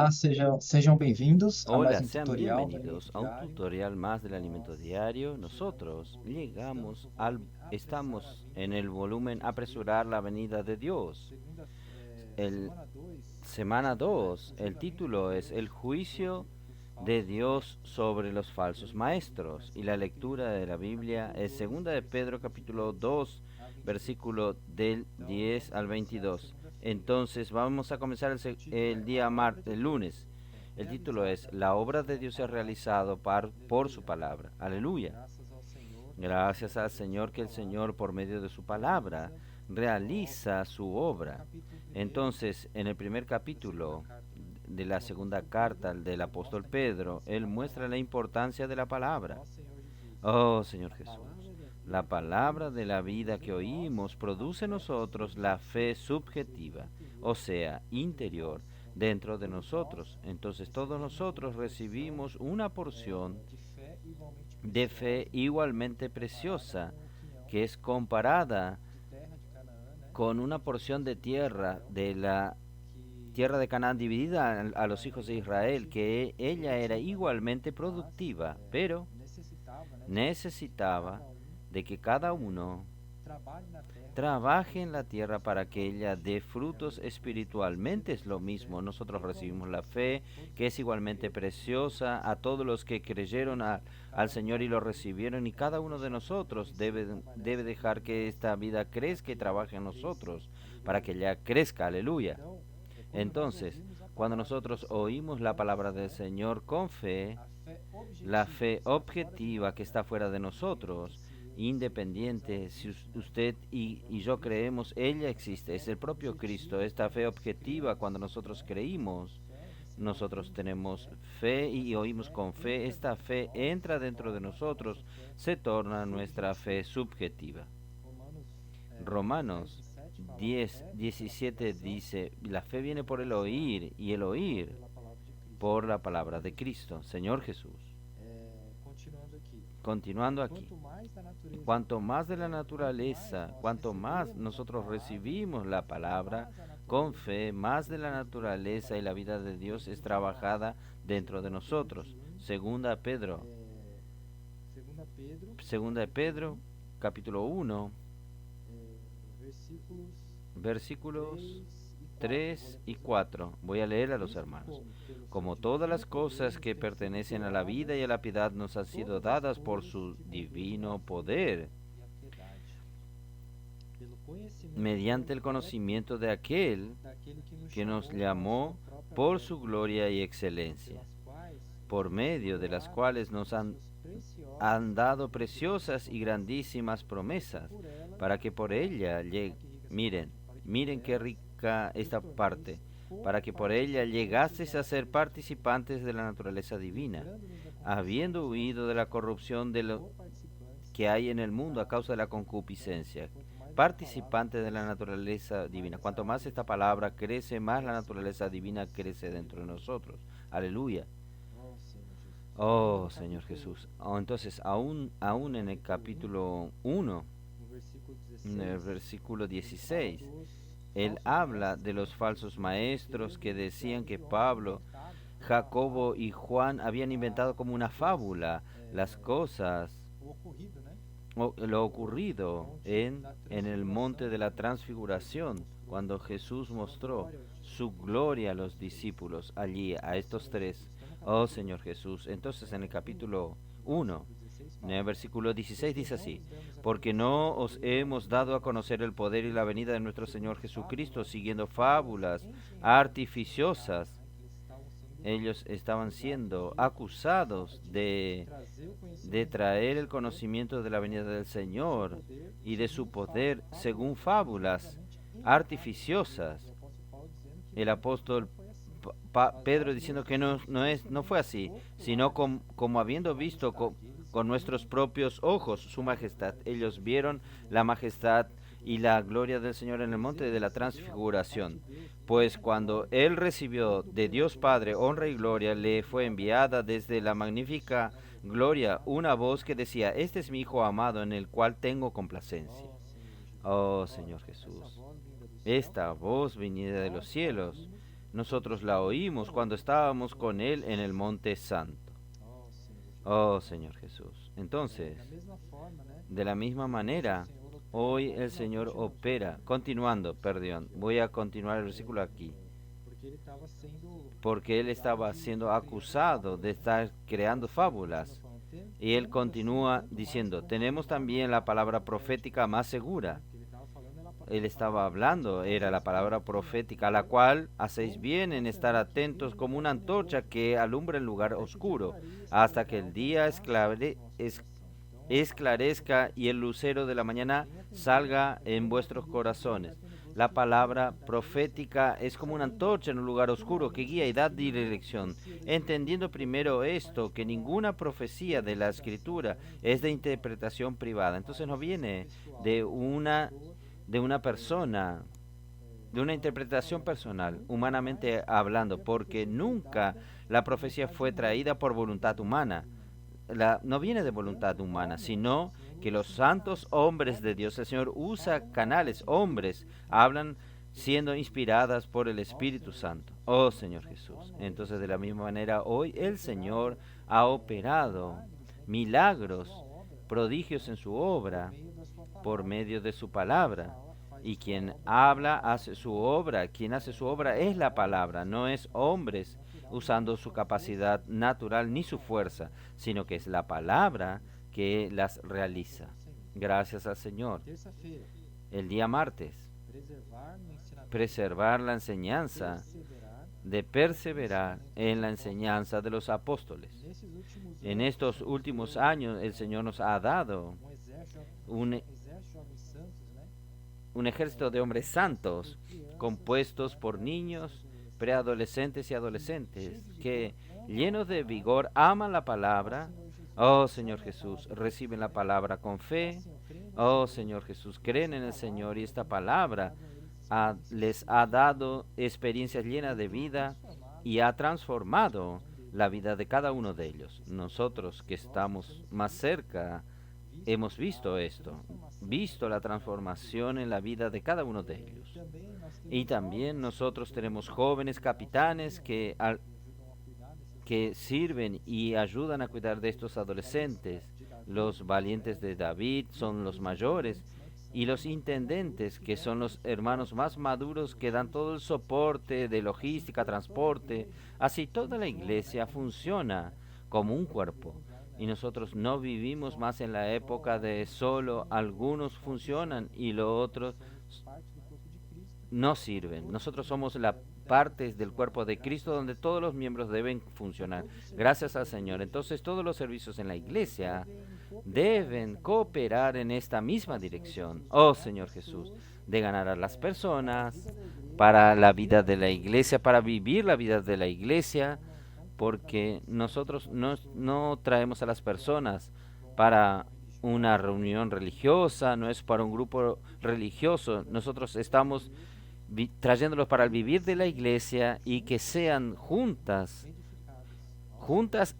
Olá, sejam bem-vindos a mais Hola, um sean tutorial do Alimento bienvenidos a un Diário. tutorial más del alimento diario. Nosotros estamos en el volumen Apresurar la venida de Dios. El Semana 2, semana 2, el título es El juicio de Dios sobre los falsos maestros y la lectura de la Biblia es segunda de Pedro capítulo 2, versículo del 10 al 22. Entonces vamos a comenzar el día el lunes. El título es La obra de Dios es realizado por su palabra. Aleluya. Graças ao Senhor, Gracias al Señor que el Señor por medio de su palabra realiza su no obra. capítulo 1 Entonces, en el primer da segunda capítulo carta de do la segunda apóstolo Pedro, carta del ele apóstol mostra a Pedro, importância él da muestra la palavra. importancia de la palabra. Ó Senhor Jesus, Oh Señor a Jesús, palavra da la vida que palabra de ouvimos la vida produz que em nós oímos a produce en fé nosotros la fe subjetiva, ou subjetiva, seja, o interior, sea, dentro de interior, nós. dentro de Todos nós nosotros. Entonces todos recebemos uma nosotros porção recibimos una porción de fé igualmente de fe preciosa, igualmente comparada preciosa, com o quinhão que es comparada de terra de Canaã, né? con una porción de Filhos de tierra Israel, de la tierra de que Canaán dividida a los hijos de Israel, igualmente que ella era produtiva, né? igualmente Mas productiva, pero necessitava, né, de que necesitaba cada um de que cada uno trabalhe na terra para que trabaje en esse la fruto tierra para que ella espiritualmente dé é a frutos mesma coisa. Nós espiritualmente. Es lo recebemos a fé mismo. Nosotros recibimos igualmente la preciosa. fe, Todos que es os que igualmente creram preciosa, a todos los que creyeron al cada um Señor y lo deve recibieron, y cada uno de deixar essa fé nosotros crescer e debe, trabalhar debe essa fé dejar em que nós esta vida para crezca y que ela trabaje en cresça. nosotros, para que Aleluia. ella crezca. Aleluya. Então, quando nós Entonces, ouvimos a cuando palavra do nosotros Senhor oímos la com palabra del fé, Señor con fe, a fé la objetiva que fe está fora de objetiva nós, que né? está fuera de Independente nosotros, se eu e você cremos, ela independiente si existe, né? usted Então, y yo Cristo, creemos, ella essa existe, es fé el propio Cristo. objetiva, Esta quando fe nós objetiva, cremos cuando com nosotros fé, creímos, nosotros ouvimos com tenemos fé, fe y essa oímos fé con fe. entra Esta dentro de fe nós e entra se dentro de torna a nossa nosotros, fé se torna nuestra fe subjetiva. subjetiva. Romanos 10, Romanos 17 fala: a 10, fé vem pela 17 pregação dice, la fe e a viene por el pregação oír y el oír pela palavra de Cristo. por la palabra Senhor de Jesus. Cristo, Señor Jesús. Continuando aqui. Continuando aquí. Quanto mais da natureza, Cuanto más de la quanto mais naturaleza, nós cuanto más recebemos a nosotros palavra recibimos la com fé, palabra mais a con natureza fe, más de é la naturaleza y la vida de produzida Dios es dentro de nós. trabajada dentro de Segunda Pedro de nosotros. 1, é, Segunda de Pedro, capítulo 1, capítulo 1, versículos versículos 3 3 e y 4. 4. Voy a leer a los Visto hermanos. como, pelo seu Como todas divino las poder, cosas nos que tem sido pertenecen a la vida y a la doadas piedad nos han sido todas as dadas por coisas su que conduzem à divino vida poder, e à piedade, pelo conhecimento mediante el perfeito conocimiento de aquel daquele que nos nos chamou para a sua llamó própria por glória, su gloria y excelencia, pelas quais por nos foram medio de las doadas cuales nos as suas han preciosas dado e bendita preciosas y promessas, grandísimas para que promesas, por ela, para que por ella miren, para que por miren qué elas rica vos esta parte, torneis para que por ella co-participantes llegasteis da a ser natureza divina, participantes de la naturaleza divina, livrando-nos da habiendo concupiscência huido de la corrupción e de lo co-participantes que hay en el mundo a da causa de la justiça. concupiscencia, Quanto mais essa palavra participantes de la cresce, naturaleza mais divina. essa Cuanto más esta natureza palabra crece, más la cresce naturaleza dentro de divina nós. crece dentro de Aleluia. nosotros. Aleluya. Oh, Senhor Jesus. Ainda Oh no Señor capítulo, Jesús. Oh, entonces, aún en el capítulo 1, no versículo en el 16, versículo ele fala 16, dos él falsos habla de mestres, né? los falsos maestros que Pedro, decían Tiago que e João haviam Pablo, inventado uma Jacobo palavra y Juan habían inventado como una as fábula las cosas o ocorrido, né? lo No ocurrido monte da en el monte transfiguração, de la quando Jesus transfiguración, mostrou cuando a Jesús sua mostró glória aos su discípulos. gloria a los discípulos allí, a Oh, estos Senhor Jesus. tres. Então, no Oh capítulo Señor Jesús. Entonces en el 1, capítulo no 1, versículo 16, en el fala: versículo 16 Porque dice não así, vos demos a porque conhecer o no os poder da hemos dado a venida conocer el do poder y Senhor la venida de nuestro segundo Señor Jesucristo, fábulas siguiendo engenhadas, fábulas enganadas, artificiosas. né? Que estavam sendo Ellos estaban acusados siendo acusados de trazer o de conhecimento do traer el Senhor conocimiento de la venida del e do seu Señor poder y de su segundo poder según fábulas fábulas artificiosamente inventadas. artificiosas. E o apóstolo Paulo dizendo que El apóstol não foi assim. Mas Pedro nós diciendo vemos que pelos nossos no fue así, olhos sino oculares como habiendo a visto majestade. Eles con viram nuestros propios ojos a su majestad. glória do Ellos Senhor no vieron monte la da majestad y la transfiguração. gloria del Señor en el Pois monte ele de la recebeu a honra da parte transfiguración. de Deus e Pues honra e cuando glória, él recibió vindo de pela Dios voz Padre dos honra y céus, uma gloria, voz le fue gloriosa enviada que desde la dizia: Este é o magnífica meu filho gloria amado, una voz que decía, este es mi Hijo amado en el cual tengo complacencia. ó Senhor Jesus. Oh Ó, Señor essa Jesús, voz vinda do céu, esta voz venida de los nós cielos, ouvimos nosotros la oímos cuando estábamos con Él en el Monte Santo. Ó Senhor. Oh Señor Jesús. Da Entonces, mesma forma, né? de la misma manera, hoy el Señor opera. Voy a continuar el versículo aquí. Porque ele estava sendo Porque Él estaba siendo acusado de estar creando fábulas. Y Él continúa diciendo, tenemos también la palabra profética más segura. que ele estava falando era Él estaba hablando, era la palabra profética, a la cual hacéis bien en estar atentos como una antorcha que alumbra el lugar oscuro, hasta que el día esclarezca y el lucero de la mañana salga en vuestros corazones. La palabra profética es como una antorcha en un lugar oscuro que guía y da dirección. Entendiendo primero esto, que ninguna profecía de la Escritura es de interpretación privada. Entonces no viene de una persona, de una interpretación personal, humanamente hablando, porque nunca la profecía fue traída por voluntad humana. No viene de voluntad humana, sino que los santos hombres de Dios, el Señor usa canales, hombres, hablan siendo inspiradas por el Espíritu Santo. Oh Señor Jesús. Entonces de la misma manera hoy el Señor ha operado milagros, prodigios en su obra por medio de su palabra. Y quien habla hace su obra, quien hace su obra es la palabra, no es hombres usando su capacidad natural ni su fuerza, sino que es la palabra que las realiza. Gracias al Señor. terça-feira, El día martes, preservar no ensinamento, preservar la enseñanza, perseverar de perseverar en la enseñanza de los apóstoles. nesses últimos En anos, estos últimos años el Señor nos ha dado um exército un de homens santos, né? un ejército de hombres santos compuestos por niños, preadolescentes y adolescentes que, llenos de vigor, aman la palabra. Oh Señor Jesús, reciben la palabra con fe. Oh Señor Jesús, creen en el Señor y esta palabra les ha dado experiencias llenas de vida y ha transformado la vida de cada uno de ellos. Nosotros que estamos más cerca hemos visto esto, visto la transformación en la vida de cada uno de ellos. Y también nosotros tenemos jóvenes capitanes que sirven y ayudan a cuidar de estos adolescentes. Los valientes de David son los mayores y los intendentes, que son los hermanos más maduros, que dan todo el soporte de logística, transporte. Así toda la iglesia funciona como un cuerpo. Y nosotros no vivimos más en la época de solo algunos funcionan y los otros no sirven. Nosotros somos la parte del cuerpo de Cristo donde todos los miembros deben funcionar. Gracias al Señor. Entonces todos los servicios en la iglesia deben cooperar en esta misma dirección. Oh Señor Jesús, de ganar a las personas para la vida de la iglesia, para vivir la vida de la iglesia, porque nosotros no traemos a las personas para una reunión religiosa, no es para un grupo religioso. Nosotros estamos trayéndolos para el vivir de la iglesia y que sean juntas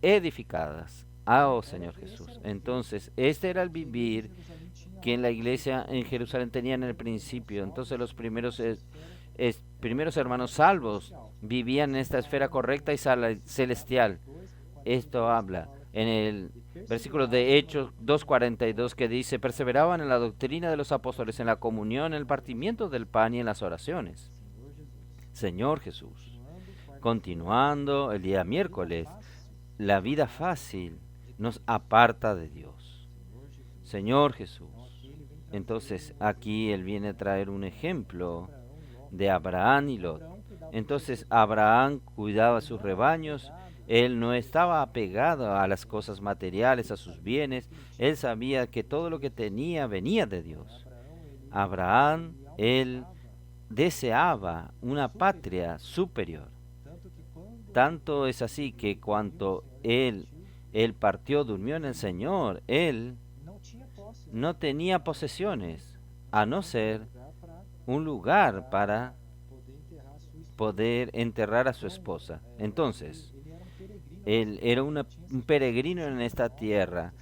edificadas. Oh Señor Jesús. Entonces, este era el vivir que en la iglesia en Jerusalén tenían en el principio. Entonces los primeros hermanos salvos vivían en esta esfera correcta y celestial. Esto habla en el versículo de Hechos 2:42 que dice, perseveraban en la doctrina de los apóstoles, en la comunión, en el partimiento del pan y en las oraciones. Señor Jesús. Continuando el día miércoles, la vida fácil nos aparta de Dios. Señor Jesús. Entonces aquí Él viene a traer un ejemplo de Abraham y Lot. Entonces Abraham cuidaba sus rebaños, él no estaba apegado a las cosas materiales, a sus bienes, él sabía que todo lo que tenía venía de Dios. Abraham, él deseaba una patria superior. Tanto es así que cuando él partió, durmió en el Señor, él no tenía posesiones, a no ser un lugar para poder enterrar a su esposa. Entonces, él era un peregrino en esta tierra.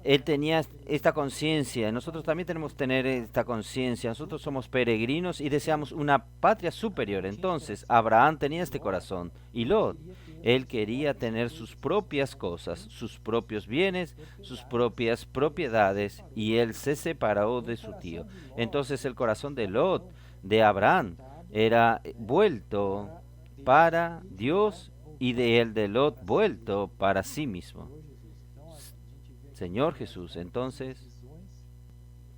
él tenía esta conciencia, nosotros también tenemos que tener esta conciencia, nosotros somos peregrinos y deseamos una patria superior. Entonces, Abraham tenía este corazón y Lot, él quería tener sus propias cosas, sus propios bienes, sus propias propiedades y él se separó de su tío. Entonces, el corazón de Lot, de Abraham, era vuelto para Dios y de el de Lot vuelto para sí mismo. Señor Jesús, entonces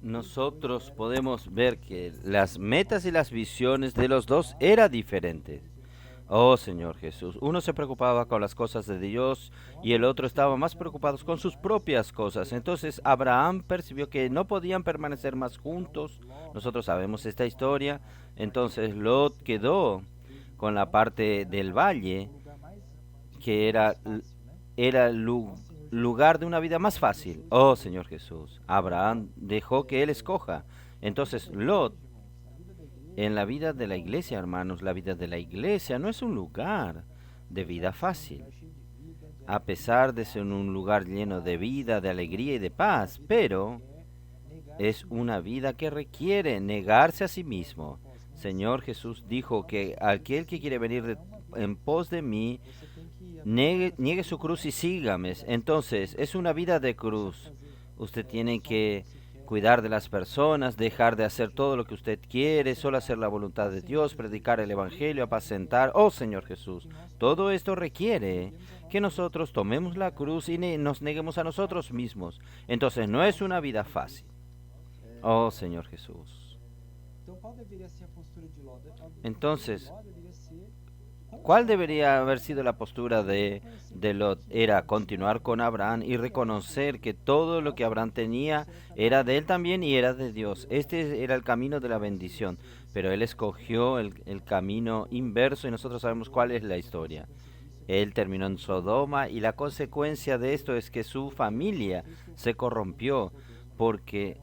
nosotros podemos ver que las metas y las visiones de los dos eran diferentes. Oh Señor Jesús, uno se preocupaba con las cosas de Dios y el otro estaba más preocupado con sus propias cosas. Entonces Abraham percibió que no podían permanecer más juntos. Nosotros sabemos esta historia. Entonces Lot quedó con la parte del valle que era el lugar de una vida más fácil. Oh Señor Jesús, Abraham dejó que él escoja. Entonces Lot, en la vida de la iglesia, hermanos, la vida de la iglesia no es un lugar de vida fácil. A pesar de ser un lugar lleno de vida, de alegría y de paz, pero es una vida que requiere negarse a sí mismo. Señor Jesús dijo que aquel que quiere venir en pos de mí, niegue su cruz y sígame. Entonces, es una vida de cruz. Usted tiene que cuidar de las personas, dejar de hacer todo lo que usted quiere, solo hacer la voluntad de Dios, predicar el Evangelio, apacentar. Oh Señor Jesús, todo esto requiere que nosotros tomemos la cruz y nos neguemos a nosotros mismos. Entonces, no es una vida fácil. Oh Señor Jesús. Entonces, ¿cuál debería haber sido la postura de Lot? Era continuar con Abraham y reconocer que todo lo que Abraham tenía era de él también y era de Dios. Este era el camino de la bendición, pero él escogió el camino inverso y nosotros sabemos cuál es la historia. Él terminó en Sodoma y la consecuencia de esto es que su familia se corrompió porque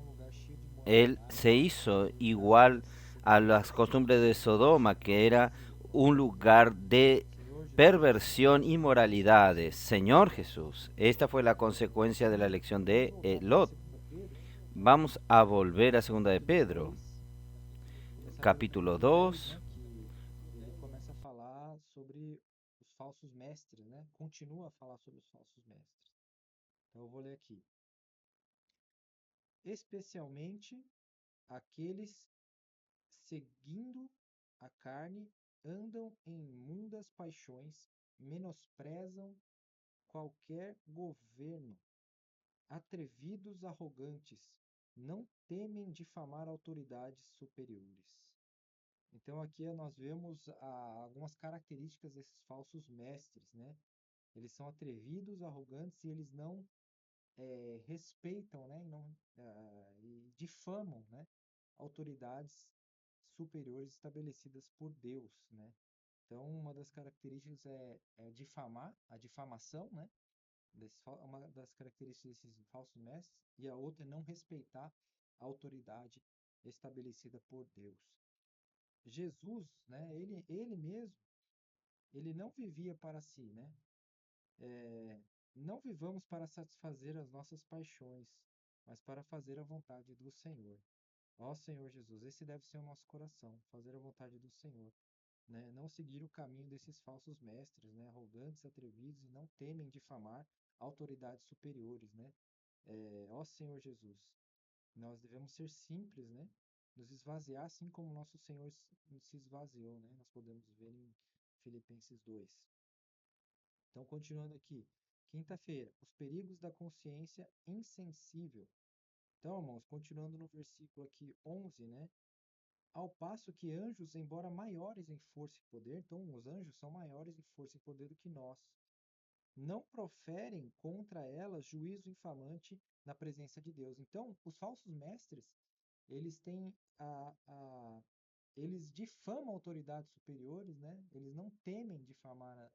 él se hizo igual a las costumbres de Sodoma, que era un lugar de perversión y moralidades. Señor Jesús, esta fue la consecuencia de la elección de Lot. Vamos a volver a segunda de Pedro, capítulo 2. Ele começa a falar sobre os falsos mestres, né? Continua a falar sobre os falsos mestres. Então eu vou ler aqui. Especialmente aqueles seguindo a carne andam em imundas paixões, menosprezam qualquer governo, atrevidos, arrogantes, não temem difamar autoridades superiores. Então aqui nós vemos algumas características desses falsos mestres, né? Eles são atrevidos, arrogantes e eles não respeitam, né? E difamam, né? Autoridades superiores estabelecidas por Deus, né? Então uma das características é difamar, a difamação, né? Uma das características desses falsos mestres, e a outra é não respeitar a autoridade estabelecida por Deus. Jesus, né, ele mesmo, ele não vivia para si, né? Não vivamos para satisfazer as nossas paixões, mas para fazer a vontade do Senhor. Ó Senhor Jesus, esse deve ser o nosso coração, fazer a vontade do Senhor, né? Não seguir o caminho desses falsos mestres, né? Arrogantes, atrevidos e não temem difamar autoridades superiores, né? Ó Senhor Jesus, nós devemos ser simples, né? Nos esvaziar assim como nosso Senhor se esvaziou, né? Nós podemos ver em Filipenses 2. Então, continuando aqui. Quinta-feira, os perigos da consciência insensível. Então, irmãos, continuando no versículo aqui 11, né? Ao passo que anjos, embora maiores em força e poder, então os anjos são maiores em força e poder do que nós, não proferem contra elas juízo infamante na presença de Deus. Então, os falsos mestres, eles têm eles difamam autoridades superiores, né? Eles não temem difamar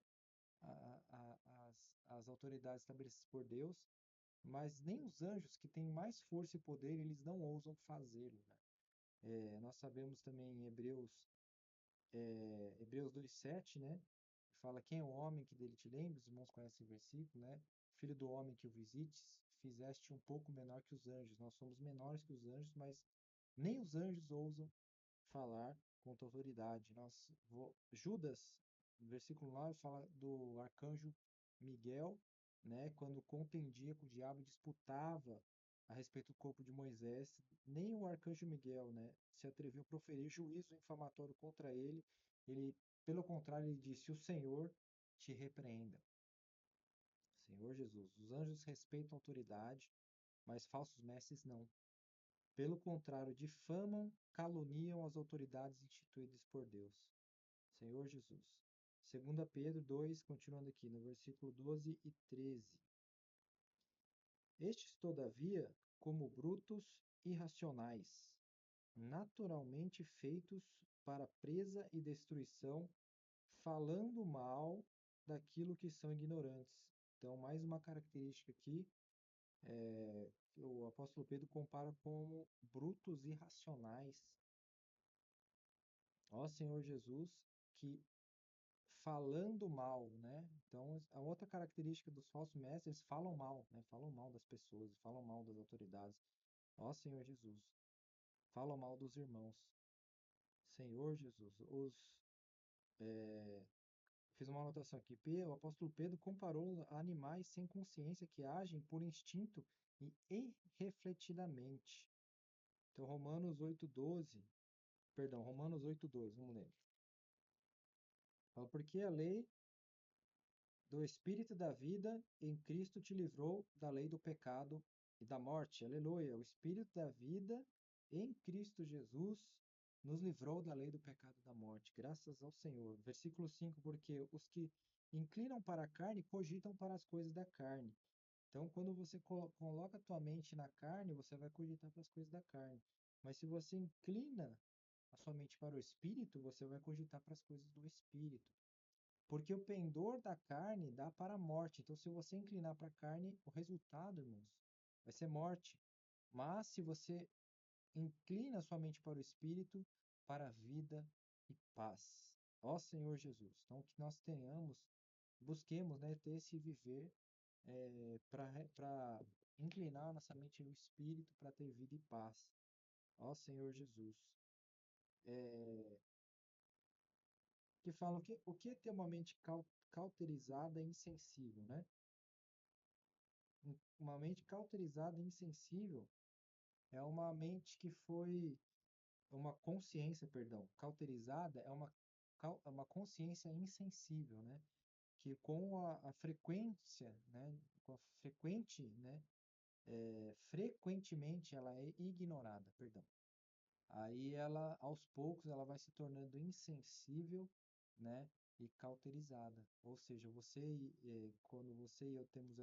as autoridades estabelecidas por Deus, mas nem os anjos que têm mais força e poder, eles não ousam fazê-lo, né? Nós sabemos também em Hebreus 2,7, né? Fala, quem é o homem que dele te lembre? Os irmãos conhecem o versículo, né? Filho do homem que o visites, fizeste um pouco menor que os anjos. Nós somos menores que os anjos, mas nem os anjos ousam falar com tua autoridade. Judas, no versículo 9, fala do arcanjo Miguel, né, quando contendia com o diabo, disputava a respeito do corpo de Moisés. Nem o arcanjo Miguel, né, se atreveu a proferir juízo infamatório contra ele. Ele, pelo contrário, ele disse: O Senhor te repreenda. Senhor Jesus, os anjos respeitam a autoridade, mas falsos mestres não. Pelo contrário, difamam, caluniam as autoridades instituídas por Deus. Senhor Jesus. 2 Pedro 2, continuando aqui no versículo 12 e 13. Estes, todavia, como brutos irracionais, naturalmente feitos para presa e destruição, falando mal daquilo que são ignorantes. Então, mais uma característica aqui, o apóstolo Pedro compara como brutos irracionais. Ó Senhor Jesus, que falando mal, né? Então, a outra característica dos falsos mestres, eles falam mal, né? Falam mal das pessoas, falam mal das autoridades. Ó Senhor Jesus, falam mal dos irmãos. Senhor Jesus, fiz uma anotação aqui. O apóstolo Pedro comparou a animais sem consciência que agem por instinto e irrefletidamente. Então, Romanos 8:12, vamos ler. Fala, porque a lei do Espírito da vida em Cristo te livrou da lei do pecado e da morte. Aleluia. O Espírito da vida em Cristo Jesus nos livrou da lei do pecado e da morte. Graças ao Senhor. Versículo 5, porque os que inclinam para a carne cogitam para as coisas da carne. Então, quando você coloca a tua mente na carne, você vai cogitar para as coisas da carne. Mas se você inclina a sua mente para o Espírito, você vai cogitar para as coisas do Espírito. Porque o pendor da carne dá para a morte. Então, se você inclinar para a carne, o resultado, irmãos, vai ser morte. Mas se você inclina sua mente para o Espírito, para a vida e paz. Ó Senhor Jesus. Então, que nós busquemos, né, ter esse viver para inclinar nossa mente no Espírito para ter vida e paz. Ó Senhor Jesus. Que falam que o que é ter uma mente cauterizada e insensível, né? Uma mente cauterizada e insensível é uma mente que foi uma consciência, perdão, cauterizada é uma consciência insensível, né? Que com a frequência, né? Com a frequente, né? Frequentemente ela é ignorada, perdão. Aí ela, aos poucos, ela vai se tornando insensível, né? E cauterizada. Ou seja, quando você e eu temos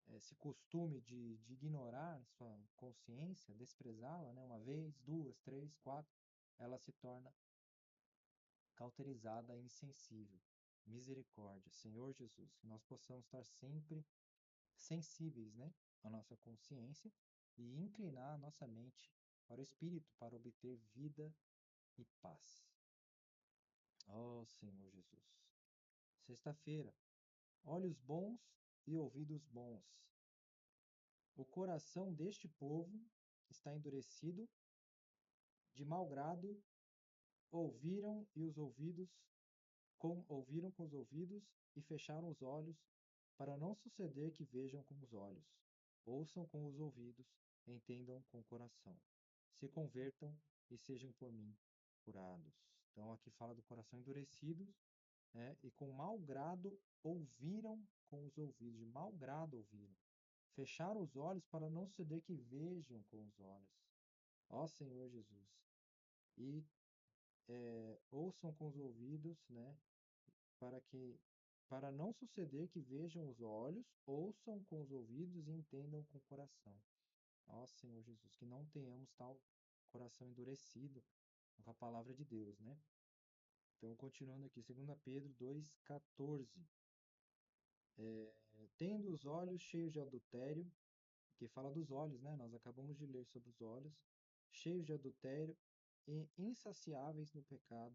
esse costume de ignorar sua consciência, desprezá-la, né? Uma vez, duas, três, quatro, ela se torna cauterizada e insensível. Misericórdia, Senhor Jesus, que nós possamos estar sempre sensíveis, né? À nossa consciência e inclinar a nossa mente para o Espírito, para obter vida e paz. Ó Senhor Jesus. Sexta-feira, olhos bons e ouvidos bons. O coração deste povo está endurecido, de mau grado, ouviram e os ouvidos ouviram com os ouvidos e fecharam os olhos, para não suceder que vejam com os olhos, ouçam com os ouvidos, entendam com o coração, se convertam e sejam por mim curados. Então aqui fala do coração endurecido, né? E com mau grado ouviram com os ouvidos, de mau grado ouviram. Fecharam os olhos para não suceder que vejam com os olhos. Ó Senhor Jesus. E ouçam com os ouvidos, né? Para não suceder que vejam os olhos, ouçam com os ouvidos e entendam com o coração. Ó Senhor Jesus, que não tenhamos tal coração endurecido com a palavra de Deus, né? Então, continuando aqui, 2 Pedro 2,14. Tendo os olhos cheios de adultério, que fala dos olhos, né? Nós acabamos de ler sobre os olhos, cheios de adultério e insaciáveis no pecado,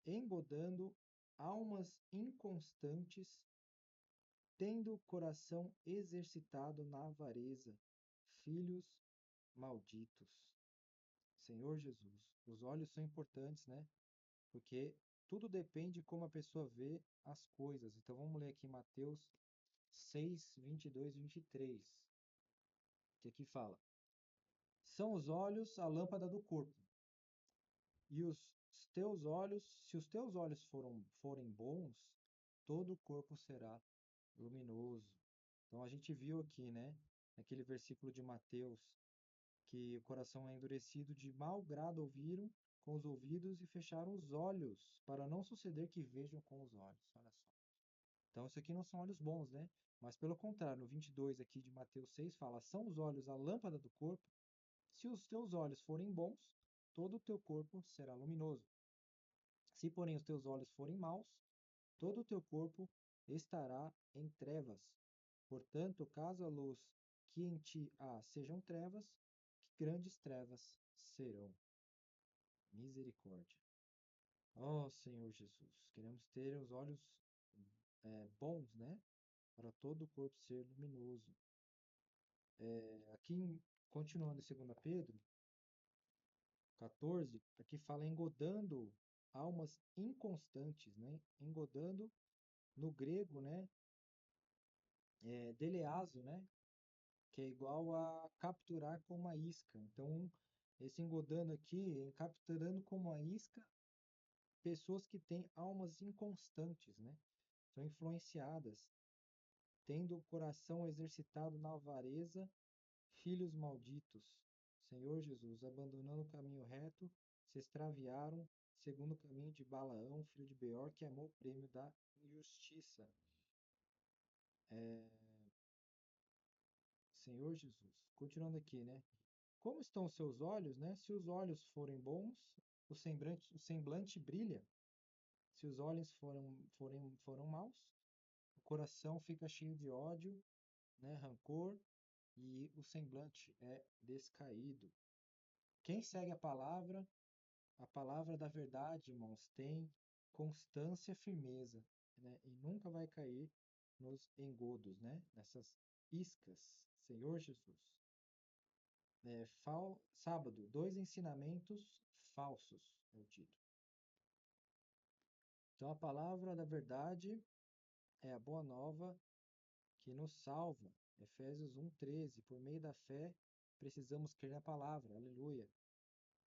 engodando almas inconstantes tendo o coração exercitado na avareza, filhos malditos. Senhor Jesus, os olhos são importantes, né? Porque tudo depende de como a pessoa vê as coisas. Então vamos ler aqui Mateus 6, 22 e 23, que aqui fala: São os olhos a lâmpada do corpo. E os teus olhos, se os teus olhos forem bons, todo o corpo será luminoso. Então a gente viu aqui, né, naquele versículo de Mateus, que o coração é endurecido, de mau grado ouviram com os ouvidos e fecharam os olhos, para não suceder que vejam com os olhos. Olha só. Então isso aqui não são olhos bons, né? Mas pelo contrário, no 22 aqui de Mateus 6 fala: são os olhos a lâmpada do corpo. Se os teus olhos forem bons, todo o teu corpo será luminoso. Se, porém, os teus olhos forem maus, todo o teu corpo estará em trevas. Portanto, caso a luz que em ti há sejam trevas, que grandes trevas serão. Misericórdia. Ó Senhor Jesus, queremos ter os olhos bons, né? Para todo o corpo ser luminoso. Aqui, continuando em 2 Pedro 14, aqui fala engodando almas inconstantes, né? Engodando no grego, né? Deleazo, né? Que é igual a capturar com uma isca. Então, esse engodando aqui é capturando com uma isca pessoas que têm almas inconstantes, né? São influenciadas, tendo o coração exercitado na avareza, filhos malditos. Senhor Jesus, abandonando o caminho reto, se extraviaram, segundo o caminho de Balaão, filho de Beor, que amou o prêmio da injustiça. Senhor Jesus, continuando aqui, né? Como estão os seus olhos, né? Se os olhos forem bons, o semblante brilha. Se os olhos foram maus, o coração fica cheio de ódio, né? Rancor, e o semblante é descaído. Quem segue a palavra da verdade, irmãos, tem constância e firmeza, né? E nunca vai cair nos engodos, né? Nessas iscas. Senhor Jesus. Sábado, dois ensinamentos falsos, é o título. Então, a palavra da verdade é a boa nova que nos salva. Efésios 1:13. Por meio da fé, precisamos crer na palavra. Aleluia.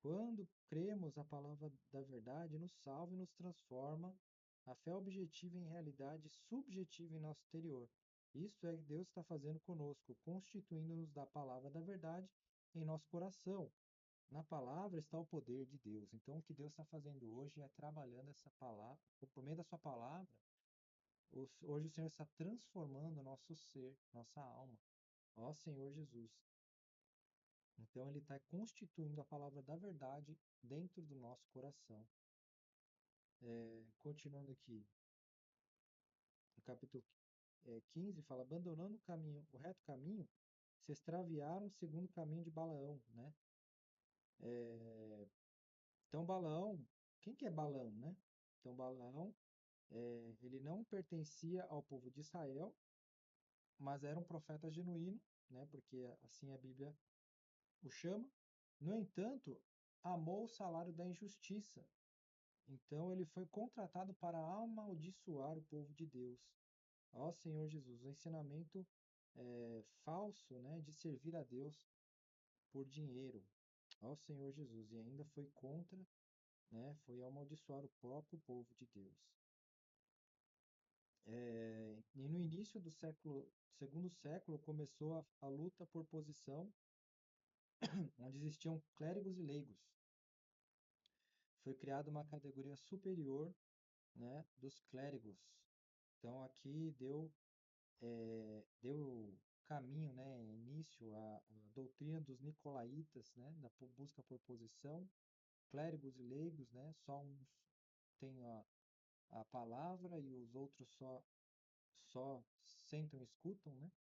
Quando cremos a palavra da verdade, nos salva e nos transforma. A fé objetiva em realidade subjetiva em nosso interior. Isto é que Deus está fazendo conosco, constituindo-nos da palavra da verdade em nosso coração. Na palavra está o poder de Deus. Então, o que Deus está fazendo hoje é trabalhando essa palavra, por meio da sua palavra, hoje o Senhor está transformando o nosso ser, nossa alma. Ó Senhor Jesus. Então, Ele está constituindo a palavra da verdade dentro do nosso coração. Continuando aqui, no capítulo 15, fala: abandonando o caminho, o reto caminho, se extraviaram segundo o caminho de Balaão, né? Então, Balaão, quem que é Balaão, né? Então, Balaão, ele não pertencia ao povo de Israel, mas era um profeta genuíno, né? Porque assim a Bíblia o chama. No entanto, amou o salário da injustiça. Então, ele foi contratado para amaldiçoar o povo de Deus. Ó Senhor Jesus, o ensinamento falso, né, de servir a Deus por dinheiro. Ó Senhor Jesus, e ainda foi contra, né, foi amaldiçoar o próprio povo de Deus. E no início do segundo século, começou a luta por posição, onde existiam clérigos e leigos. Foi criada uma categoria superior, né, dos clérigos. Então aqui deu caminho, né, início à doutrina dos nicolaítas, né, da busca por posição, clérigos e leigos, né, só uns têm a palavra e os outros só sentam e escutam, né?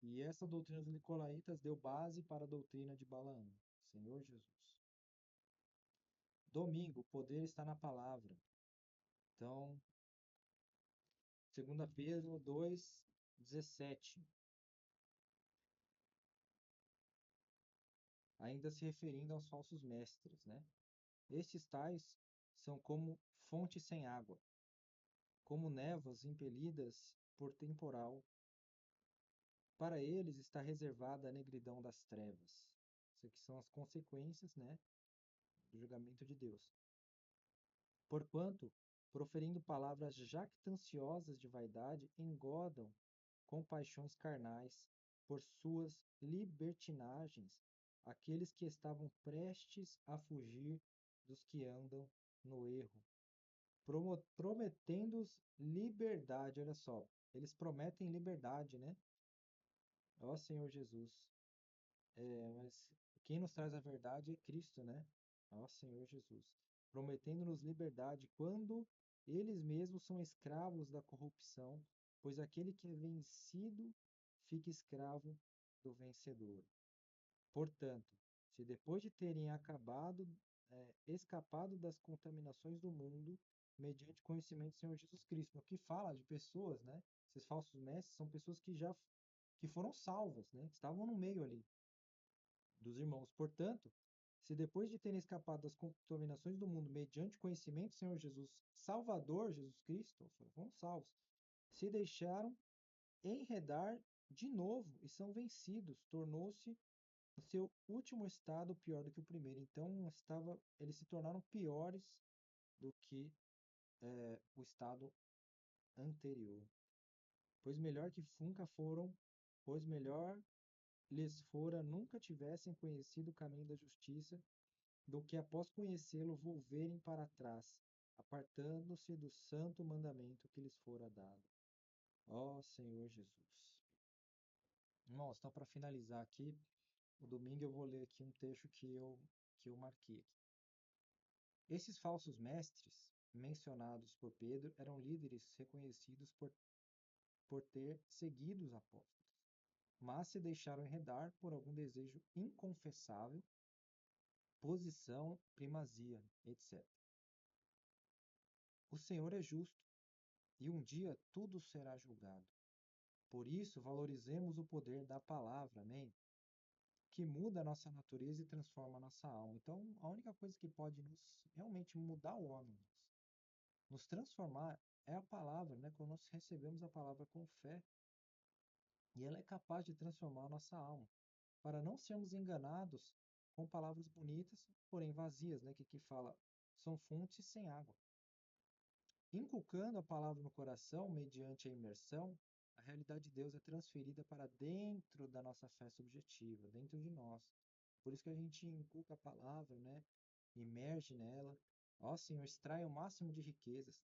E essa doutrina dos nicolaítas deu base para a doutrina de Balaão. Senhor Jesus. Domingo, o poder está na palavra. Então, 2 Pedro 2,17. Ainda se referindo aos falsos mestres, né? Estes tais são como fontes sem água, como névoas impelidas por temporal. Para eles está reservada a negridão das trevas. Isso aqui são as consequências, né, do julgamento de Deus. Porquanto, proferindo palavras jactanciosas de vaidade, engodam com paixões carnais, por suas libertinagens, aqueles que estavam prestes a fugir dos que andam no erro, prometendo-os liberdade. Olha só, eles prometem liberdade, né? Ó Senhor Jesus. Mas quem nos traz a verdade é Cristo, né? Ó Senhor Jesus. Prometendo-nos liberdade quando eles mesmos são escravos da corrupção, pois aquele que é vencido fica escravo do vencedor. Portanto, se depois de terem escapado das contaminações do mundo, mediante conhecimento do Senhor Jesus Cristo, o que fala de pessoas, né? Esses falsos mestres são pessoas que foram salvas, né? Que estavam no meio ali dos irmãos. Portanto, se depois de terem escapado das contaminações do mundo mediante o conhecimento do Senhor Jesus, Salvador Jesus Cristo, foram salvos, se deixaram enredar de novo e são vencidos, tornou-se o seu último estado pior do que o primeiro. Então, eles se tornaram piores do que o estado anterior. Pois melhor que nunca foram, pois melhor lhes fora nunca tivessem conhecido o caminho da justiça, do que após conhecê-lo volverem para trás, apartando-se do santo mandamento que lhes fora dado. Ó Senhor Jesus. Irmãos, então para finalizar aqui, o domingo eu vou ler aqui um texto que eu marquei aqui. Esses falsos mestres, mencionados por Pedro, eram líderes reconhecidos por ter seguido os apóstolos, mas se deixaram enredar por algum desejo inconfessável, posição, primazia, etc. O Senhor é justo, e um dia tudo será julgado. Por isso, valorizemos o poder da palavra, amém? Que muda a nossa natureza e transforma a nossa alma. Então, a única coisa que pode realmente mudar o homem, nos transformar, é a palavra, né? Quando nós recebemos a palavra com fé, e ela é capaz de transformar a nossa alma, para não sermos enganados com palavras bonitas, porém vazias, né? Que fala, são fontes sem água. Inculcando a palavra no coração, mediante a imersão, a realidade de Deus é transferida para dentro da nossa fé subjetiva, dentro de nós. Por isso que a gente inculca a palavra, né? Imerge nela. Ó Senhor, extrai o máximo de riquezas.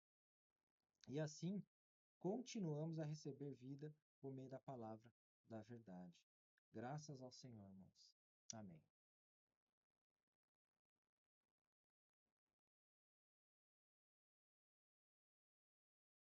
E assim, continuamos a receber vida por meio da palavra da verdade. Graças ao Senhor, irmãos. Amém.